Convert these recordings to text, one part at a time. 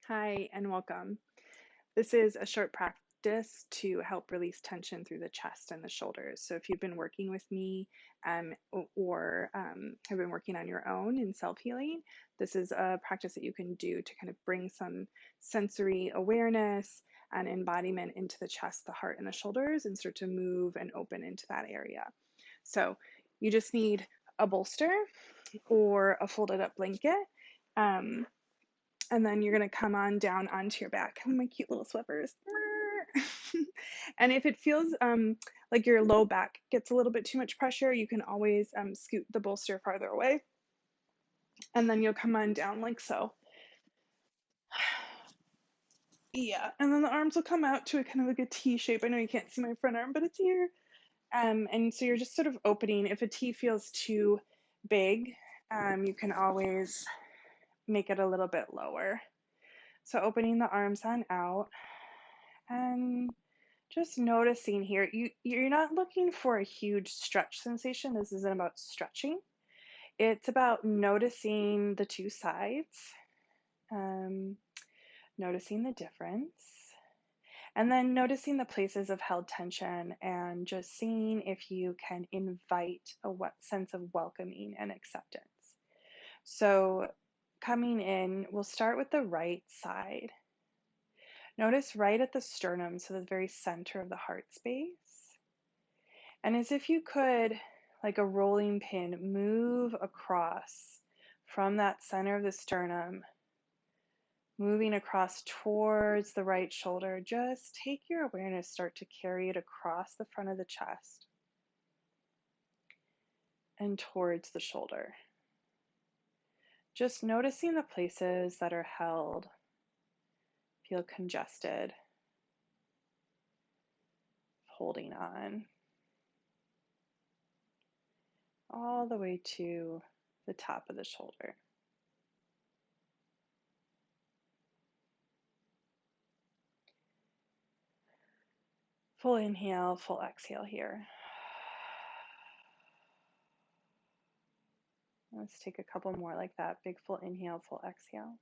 Hi, and welcome. This is a short practice to help release tension through the chest and the shoulders. So, if you've been working with me or have been working on your own in self healing, this is a practice that you can do to kind of bring some sensory awareness and embodiment into the chest, the heart, and the shoulders and start to move and open into that area. So, you just need a bolster or a folded up blanket. Um, and then you're going to come on down onto your back. Oh, my cute little sweepers. And if it feels like your low back gets a little bit too much pressure, you can always scoot the bolster farther away. And then you'll come on down like so. Yeah, and then the arms will come out to a kind of like a T shape. I know you can't see my front arm, but it's here. And so you're just sort of opening. If a T feels too big, you can always make it a little bit lower. So opening the arms on out and just noticing here, you're not looking for a huge stretch sensation. This isn't about stretching. It's about noticing the two sides, um, noticing the difference, and then noticing the places of held tension and just seeing if you can invite a sense of welcoming and acceptance. So coming in, we'll start with the right side. Notice right at the sternum, so the very center of the heart space. And as if you could, like a rolling pin, move across from that center of the sternum, moving across towards the right shoulder. Just take your awareness, start to carry it across the front of the chest and towards the shoulder. Just noticing the places that are held, feel congested, holding on, all the way to the top of the shoulder. Full inhale, full exhale here. Let's take a couple more like that. Big full inhale, full exhale.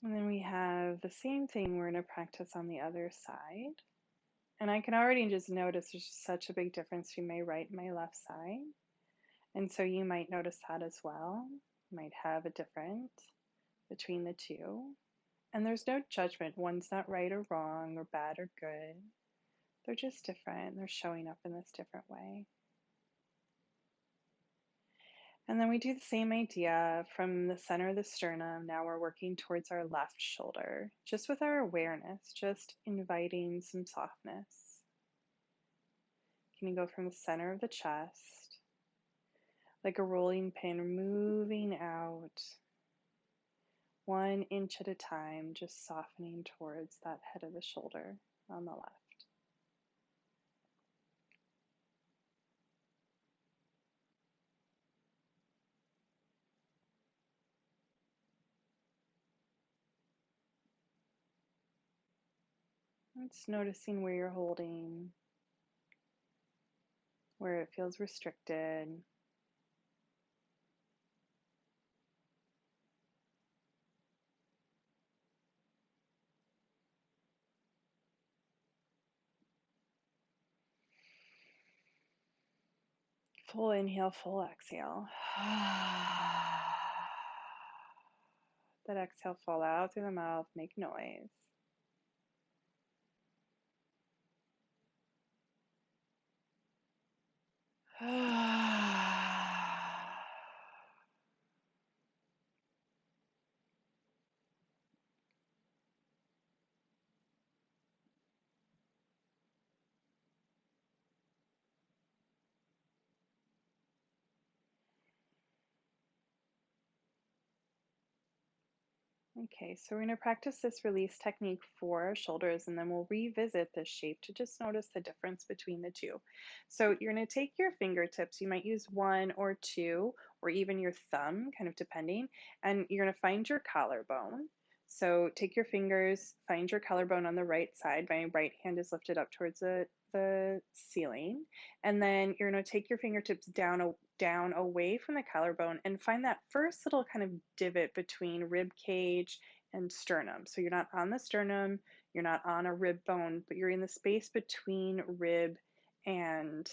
And then we have the same thing we're going to practice on the other side. And I can already just notice there's such a big difference between my right and my left side. And so you might notice that as well. You might have a difference between the two. And there's no judgment. One's not right or wrong or bad or good. They're just different. They're showing up in this different way. And then we do the same idea from the center of the sternum. Now we're working towards our left shoulder, just with our awareness, just inviting some softness. Can you go from the center of the chest, like a rolling pin, moving out 1 inch at a time, just softening towards that head of the shoulder on the left. It's noticing where you're holding, where it feels restricted. Full inhale, full exhale. That exhale, fall out through the mouth, make noise. Okay, so we're going to practice this release technique for our shoulders, and then we'll revisit this shape to just notice the difference between the two. So you're going to take your fingertips, you might use one or two, or even your thumb, kind of depending, and you're going to find your collarbone. So take your fingers, find your collarbone on the right side. My right hand is lifted up towards the ceiling. And then you're going to take your fingertips down away from the collarbone and find that first little kind of divot between rib cage and sternum. So you're not on the sternum, you're not on a rib bone, but you're in the space between rib and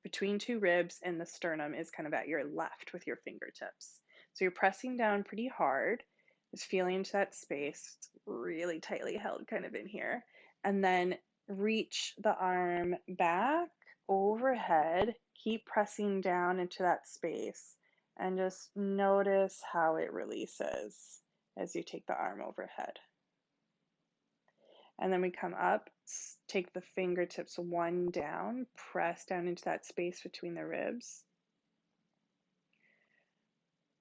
between two ribs, and the sternum is kind of at your left with your fingertips. So you're pressing down pretty hard, just feeling into that space. It's really tightly held kind of in here. And then reach the arm back overhead, keep pressing down into that space, and just notice how it releases as you take the arm overhead. And then we come up, take the fingertips one down, press down into that space between the ribs.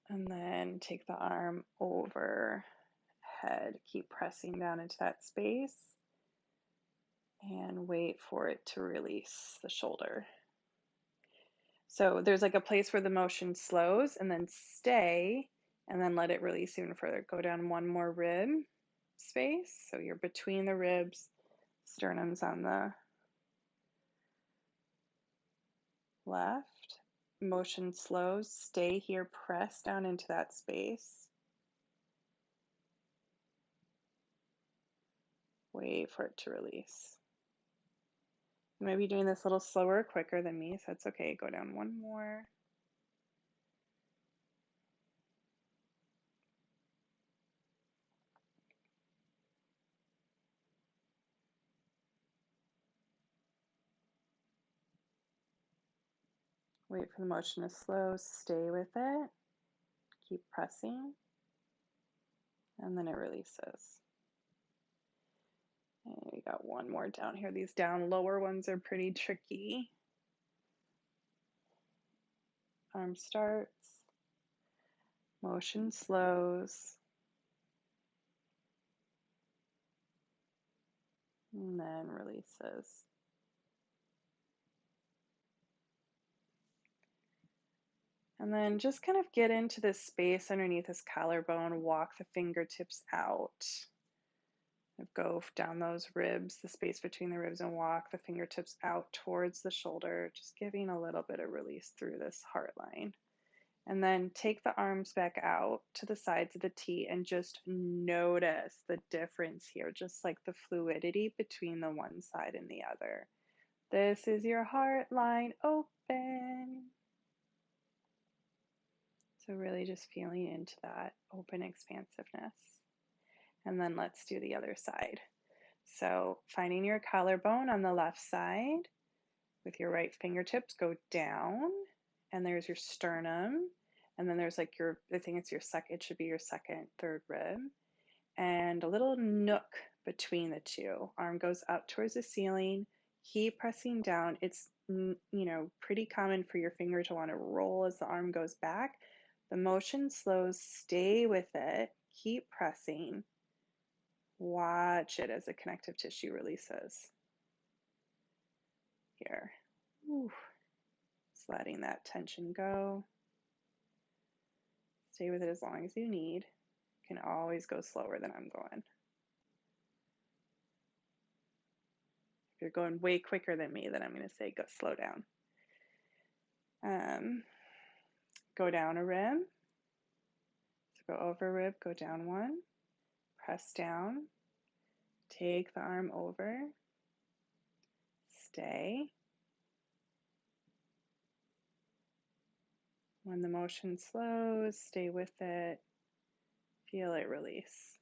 And then take the arm overhead, keep pressing down into that space, and wait for it to release the shoulder. So there's like a place where the motion slows, and then stay, and then let it release even further. Go down one more rib space, so you're between the ribs, sternum's on the left. Motion slows, stay here, press down into that space. Wait for it to release. You might be doing this a little slower or quicker than me, so that's okay. Go down one more. Wait for the motion to slow, stay with it, keep pressing, and then it releases. And we got one more down here. These down lower ones are pretty tricky. Arm starts, motion slows, and then releases. And then just kind of get into this space underneath this collarbone, walk the fingertips out. Go down those ribs, the space between the ribs, and walk the fingertips out towards the shoulder, just giving a little bit of release through this heart line. And then take the arms back out to the sides of the T and just notice the difference here, just like the fluidity between the one side and the other. This is your heart line open. So really just feeling into that open expansiveness. And then let's do the other side. So finding your collarbone on the left side, with your right fingertips, go down, and there's your sternum, and then there's like your, I think it's your second, it should be your second, third rib, and a little nook between the two. Arm goes up towards the ceiling, keep pressing down. It's, pretty common for your finger to want to roll as the arm goes back. The motion slows, stay with it, keep pressing. Watch it as the connective tissue releases. Here. Ooh. Just letting that tension go. Stay with it as long as you need. You can always go slower than I'm going. If you're going way quicker than me, then I'm going to say go slow down. Go down a rib. So go over a rib, go down one. Press down. Take the arm over. Stay. When the motion slows, stay with it. Feel it release.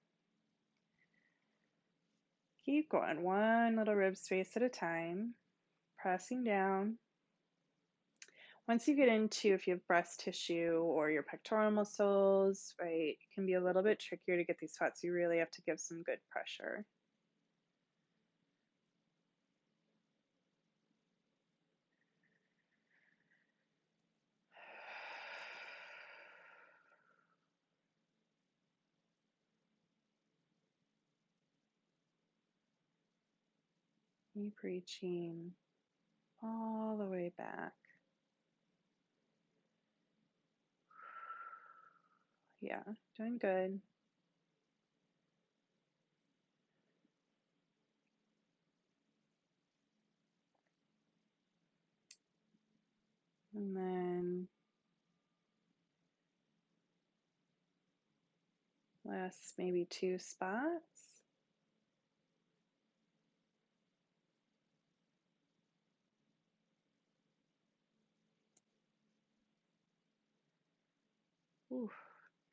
Keep going, one little rib space at a time, pressing down. Once you get into, if you have breast tissue or your pectoral muscles, right, it can be a little bit trickier to get these spots. You really have to give some good pressure. Keep reaching all the way back. Yeah, doing good. And then last maybe 2 spots. Ooh,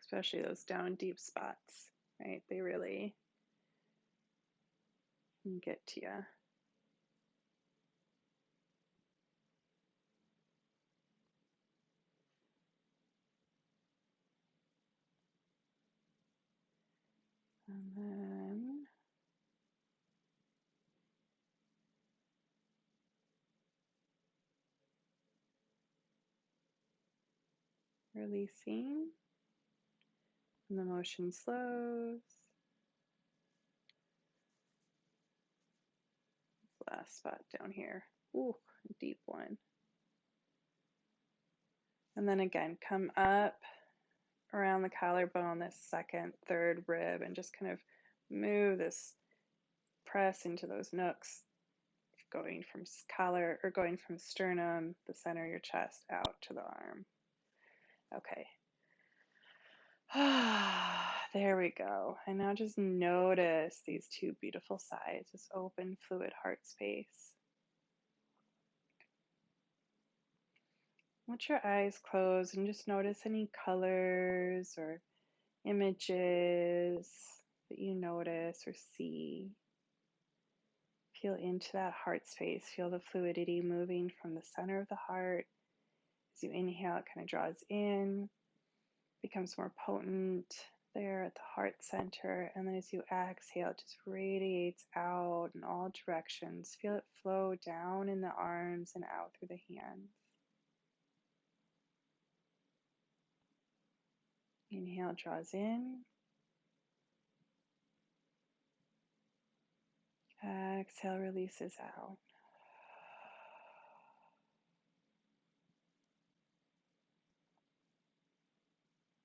especially those down deep spots, right? They really can get to you. And then releasing, and the motion slows. Last spot down here. Ooh, deep one. And then again, come up around the collarbone, this second, third rib, and just kind of move this press into those nooks, going from collar or going from sternum, the center of your chest, out to the arm. Okay. There we go. And now just notice these 2 beautiful sides, this open, fluid heart space. Let your eyes close and just notice any colors or images that you notice or see. Feel into that heart space. Feel the fluidity moving from the center of the heart. As you inhale, it kind of draws in, becomes more potent there at the heart center. And then as you exhale, it just radiates out in all directions. Feel it flow down in the arms and out through the hands. Inhale, draws in. Exhale, releases out.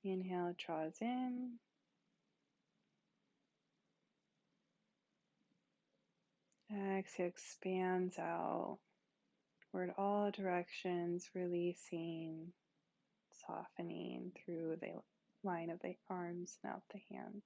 Inhale, draws in. Exhale, expands out toward all directions, releasing, softening through the line of the arms and out the hands.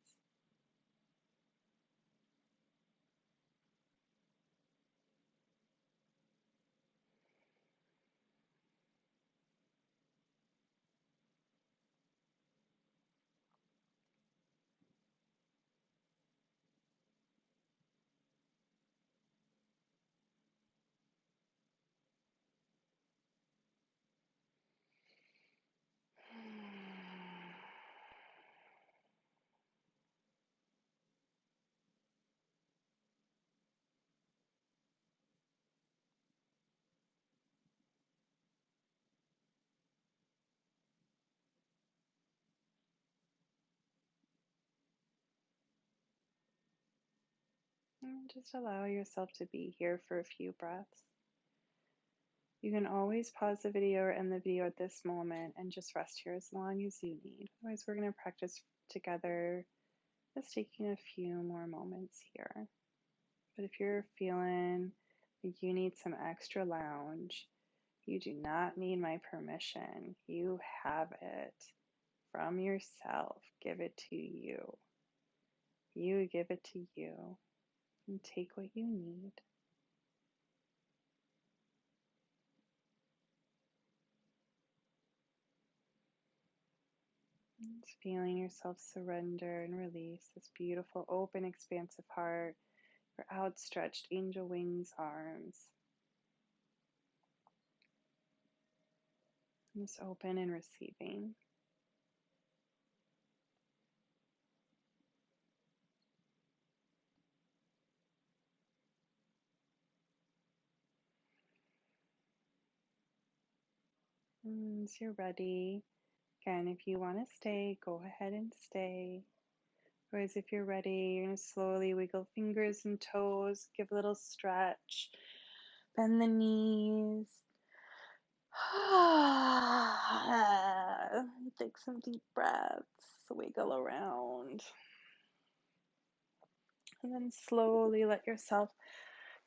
And just allow yourself to be here for a few breaths. You can always pause the video or end the video at this moment and just rest here as long as you need. Otherwise, we're going to practice together, just taking a few more moments here. But if you're feeling like you need some extra lounge, you do not need my permission. You have it from yourself. Give it to you. You give it to you and take what you need. Just feeling yourself surrender and release this beautiful, open, expansive heart, your outstretched angel wings, arms. Just open and receiving. And as you're ready, again, if you want to stay, go ahead and stay. Whereas if you're ready, you're going to slowly wiggle fingers and toes, give a little stretch, bend the knees. Take some deep breaths. wiggle around. And then slowly let yourself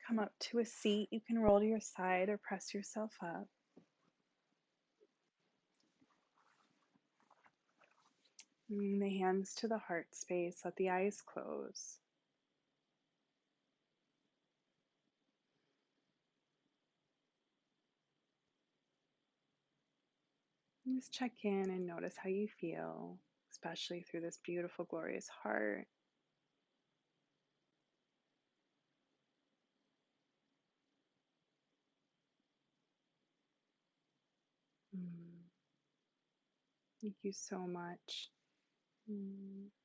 come up to a seat. You can roll to your side or press yourself up. Bring the hands to the heart space. Let the eyes close. And just check in and notice how you feel, especially through this beautiful, glorious heart. Mm. Thank you so much.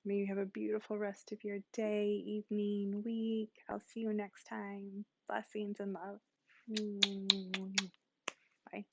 May you have a beautiful rest of your day, evening, week. I'll see you next time. Blessings and love. Bye.